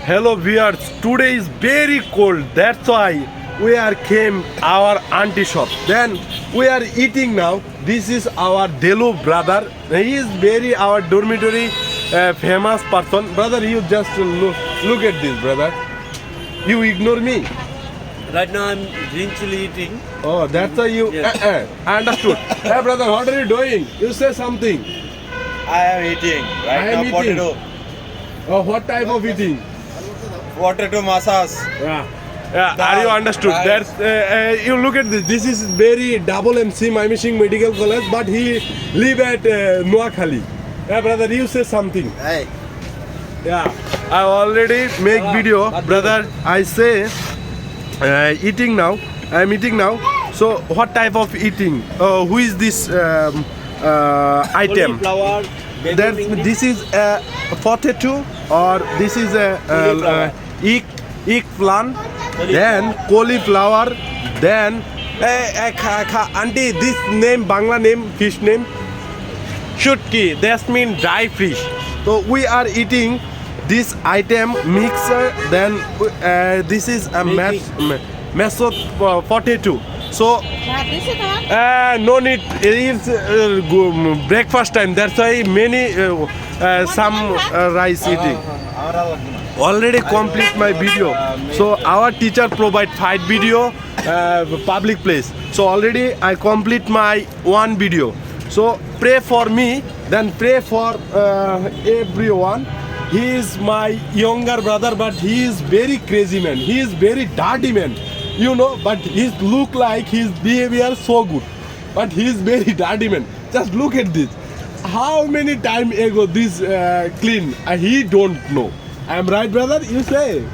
Hello viewers, today is very cold. That's why we are came our auntie shop. Then we are eating now. This is our Delu brother. He is very our dormitory famous person. Brother, you just look at this, brother. You ignore me. Right now I'm gently eating. Oh, that's why you. Yes. I understood. Hey, brother, what are you doing? You say something. I am eating right I am now eating. potato. Oh, what type of eating? Potato masas. Yeah, are you understood? Rice. That's you look at this. This is very double MC Mymensingh Medical College, but he live at Noakhali. Yeah, brother, you say something. Hey. Yeah, I already make video, brother. I say eating now. I'm eating now. So, what type of eating? Who is this item? Cauliflower. This is potato, or this is Cauliflower. eggplant, then cauliflower, then auntie, this name Bangla name, fish name shutki, that means dry fish. So we are eating this item mixer. Then this is a mashed potato. So no need, it's breakfast time. That's why many some rice eating. Already complete my video. So our teacher provide 5 video public place. So already I complete my 1 video. So pray for me, then pray for everyone. He is my younger brother, but he is very crazy man. He is very dirty man. You know, but his look like his behavior so good. But he is very dirty man. Just look at this. How many time ago this clean? He don't know. I am right, brother? You say?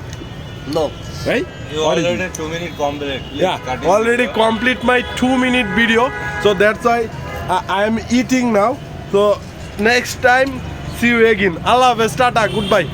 No. Right? You What is already it? 2 minutes complete. Please Yeah, cut it. already complete my 2-minute video. So that's why I am eating now. So next time, see you again. Allah Hafiz, tata, goodbye.